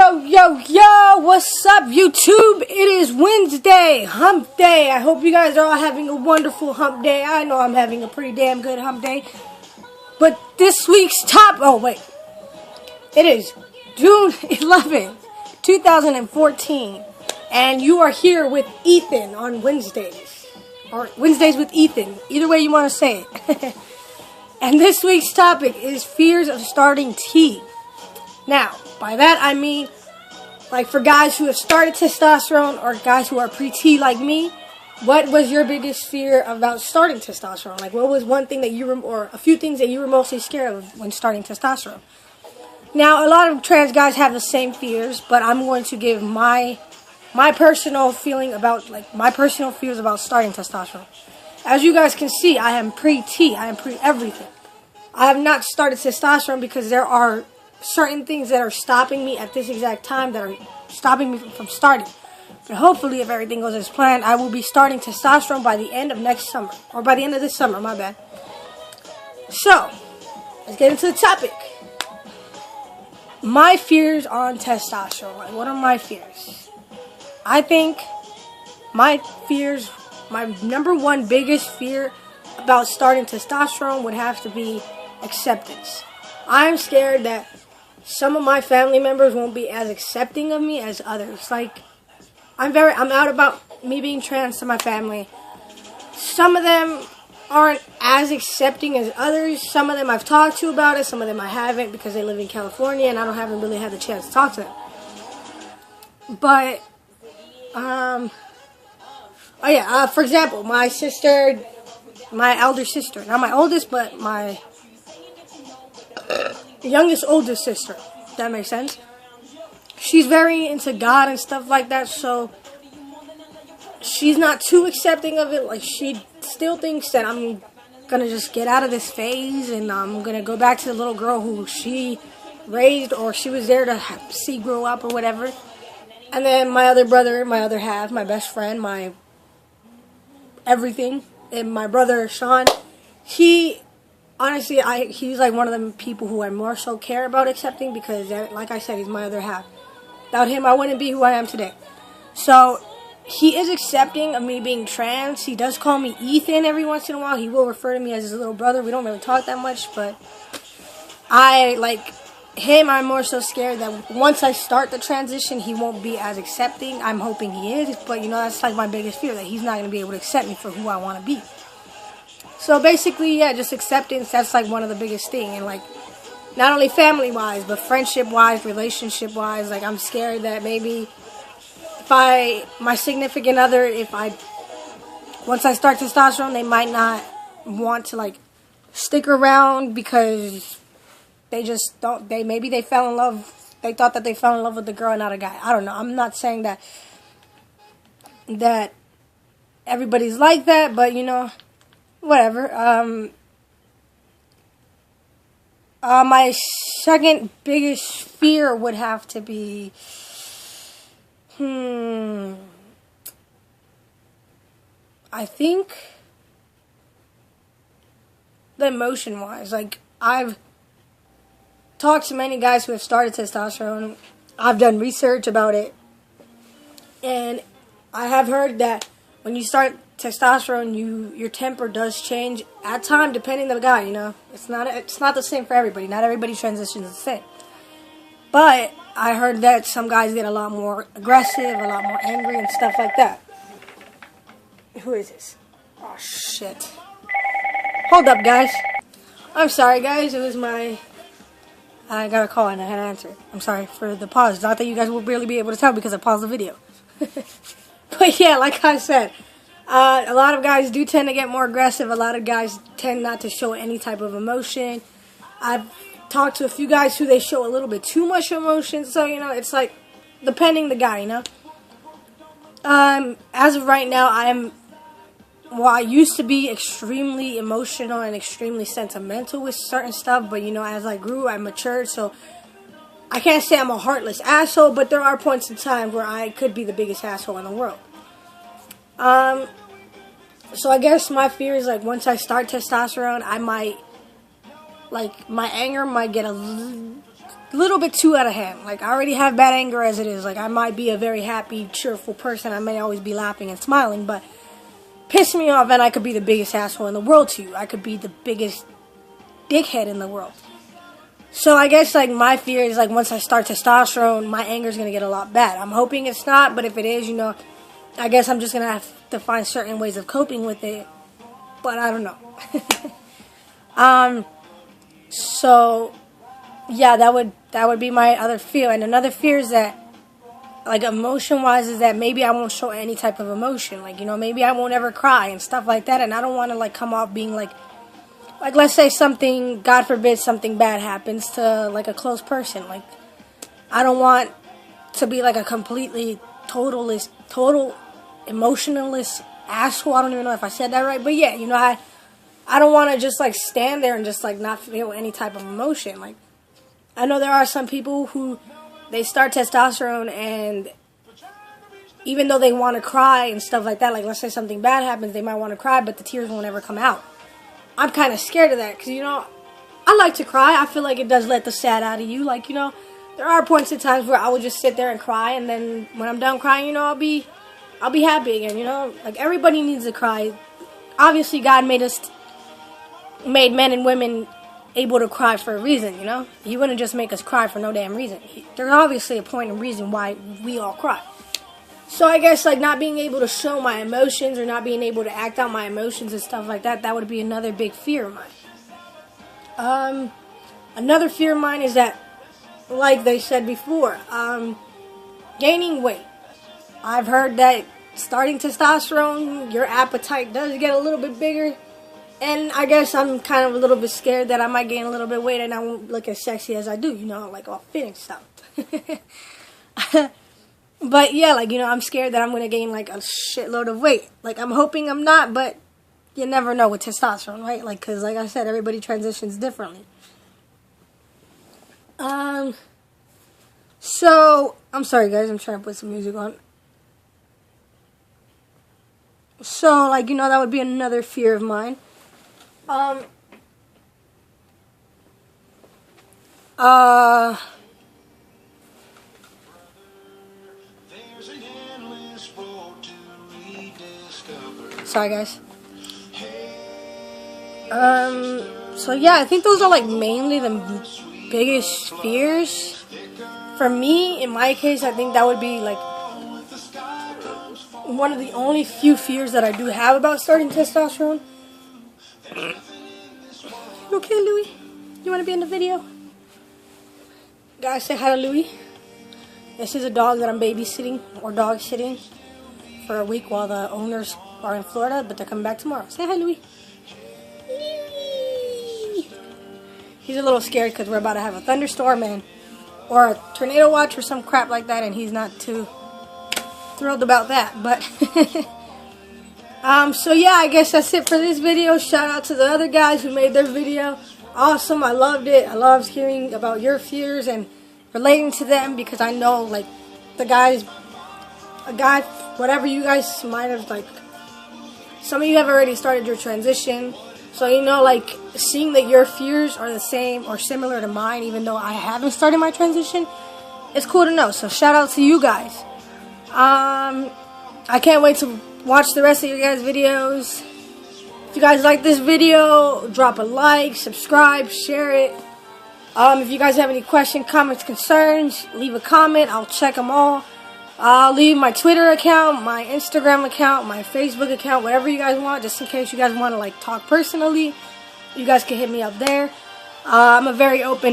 Yo, what's up, YouTube? It is Wednesday, Hump Day. I hope you guys are all having a wonderful Hump Day. I know I'm having a pretty damn good Hump Day. But this week's it is June 11th, 2014. And you are here with Eathen on Wednesdays. Or Wednesdays with Eathen. Either way you want to say it. And this week's topic is fears of starting tea. Now, by that I mean, like for guys who have started testosterone or guys who are pre-T like me, what was your biggest fear about starting testosterone? Like, what was one thing that you were, or a few things that you were mostly scared of when starting testosterone? Now, a lot of trans guys have the same fears, but I'm going to give my personal feeling about, my personal fears about starting testosterone. As you guys can see, I am pre-T. I am pre-everything. I have not started testosterone because there are certain things that are stopping me at this exact time that are stopping me from starting. But hopefully, if everything goes as planned, I will be starting testosterone by the end of next summer. Or by the end of this summer, my bad. So, let's get into the topic. My fears on testosterone. Like, what are my fears? I think my number one biggest fear about starting testosterone would have to be acceptance. I'm scared that some of my family members won't be as accepting of me as others. Like, I'm out about me being trans to my family. Some of them aren't as accepting as others. Some of them I've talked to about it. Some of them I haven't because they live in California and I haven't really had the chance to talk to them. But, for example, my sister, my elder sister, not my oldest, but my youngest oldest sister, if that makes sense. She's very into God and stuff like that, so she's not too accepting of it. Like, she still thinks that I'm gonna just get out of this phase and I'm gonna go back to the little girl who she raised or she was there to see grow up or whatever. And then my other brother, my other half, my best friend, my everything, and my brother Sean, honestly, he's like one of the people who I more so care about accepting because, like I said, he's my other half. Without him, I wouldn't be who I am today. So, he is accepting of me being trans. He does call me Eathen every once in a while. He will refer to me as his little brother. We don't really talk that much, but I'm more so scared that once I start the transition, he won't be as accepting. I'm hoping he is, but that's like my biggest fear, that he's not going to be able to accept me for who I want to be. So basically, yeah, just acceptance, that's like one of the biggest things. And like, not only family-wise, but friendship-wise, relationship-wise, like I'm scared that maybe my significant other, once I start testosterone, they might not want to like stick around because maybe they fell in love, they thought that they fell in love with the girl and not a guy. I don't know. I'm not saying that everybody's like that, but whatever. My second biggest fear would have to be, I think the emotion-wise. Like, I've talked to many guys who have started testosterone. I've done research about it, and I have heard that when you start testosterone, your temper does change at time, depending on the guy. It's not the same for everybody. Not everybody transitions the same. But I heard that some guys get a lot more aggressive, a lot more angry, and stuff like that. Who is this? Oh shit! Hold up, guys. I'm sorry, guys. It was I got a call and I had to answer. I'm sorry for the pause. Not that you guys will barely be able to tell because I paused the video. But yeah, like I said, a lot of guys do tend to get more aggressive. A lot of guys tend not to show any type of emotion. I've talked to a few guys who they show a little bit too much emotion. So, it's like, depending the guy, As of right now, I used to be extremely emotional and extremely sentimental with certain stuff. But, as I grew, I matured. So, I can't say I'm a heartless asshole, but there are points in time where I could be the biggest asshole in the world. So I guess my fear is, once I start testosterone, I might, my anger might get a a little bit too out of hand. Like, I already have bad anger as it is. Like, I might be a very happy, cheerful person. I may always be laughing and smiling, but piss me off and I could be the biggest asshole in the world to you. I could be the biggest dickhead in the world. So I guess, like, my fear is, like, once I start testosterone, my anger is going to get a lot bad. I'm hoping it's not, but if it is, you know, I guess I'm just going to have to find certain ways of coping with it. But I don't know. So, yeah, that would be my other fear. And another fear is that, like, emotion-wise, is that maybe I won't show any type of emotion. Like, you know, maybe I won't ever cry and stuff like that. And I don't want to, like, come off being, like, let's say something, God forbid, something bad happens to, like, a close person. Like, I don't want to be, like, a completely total emotionless asshole. I don't even know if I said that right. But, yeah, you know, I don't want to just, like, stand there and just, like, not feel any type of emotion. Like, I know there are some people who, they start testosterone and even though they want to cry and stuff like that, like, let's say something bad happens, they might want to cry, but the tears won't ever come out. I'm kind of scared of that because, you know, I like to cry. I feel like it does let the sad out of you. Like, you know, there are points in times where I will just sit there and cry, and then when I'm done crying, you know, I'll be happy again, you know? Like, everybody needs to cry. Obviously, God made men and women able to cry for a reason, you know? He wouldn't just make us cry for no damn reason. There's obviously a point and reason why we all cry. So I guess, like, not being able to show my emotions or not being able to act out my emotions and stuff like that, that would be another big fear of mine. Another fear of mine is that, like they said before, gaining weight. I've heard that starting testosterone, your appetite does get a little bit bigger. And I guess I'm kind of a little bit scared that I might gain a little bit of weight and I won't look as sexy as I do, you know, like all fit and stuff. But yeah, like, you know, I'm scared that I'm going to gain like a shitload of weight. Like, I'm hoping I'm not, but you never know with testosterone, right? Like, because like I said, everybody transitions differently. So, I'm sorry guys, I'm trying to put some music on. So, like, you know, that would be another fear of mine. Sorry, guys. So yeah, I think those are, like, mainly the biggest fears. For me, in my case, I think that would be, like, one of the only few fears that I do have about starting testosterone. You okay, Louie? You want to be in the video? Guys, say hi to Louie. This is a dog that I'm babysitting or dog sitting for a week while the owners are in Florida, but they're coming back tomorrow. Say hi, Louie. He's a little scared because we're about to have a thunderstorm or a tornado watch or some crap like that, and he's not too thrilled about that. But so yeah, I guess that's it for this video. Shout out to the other guys who made their video. Awesome, I loved it. I loved hearing about your fears and relating to them because I know, like, whatever you guys might have, like, some of you have already started your transition. So, you know, like, seeing that your fears are the same or similar to mine, even though I haven't started my transition, it's cool to know. So, shout out to you guys. I can't wait to watch the rest of your guys' videos. If you guys like this video, drop a like, subscribe, share it. If you guys have any questions, comments, concerns, leave a comment. I'll check them all. I'll leave my Twitter account, my Instagram account, my Facebook account, whatever you guys want, just in case you guys want to, like, talk personally. You guys can hit me up there. I'm a very open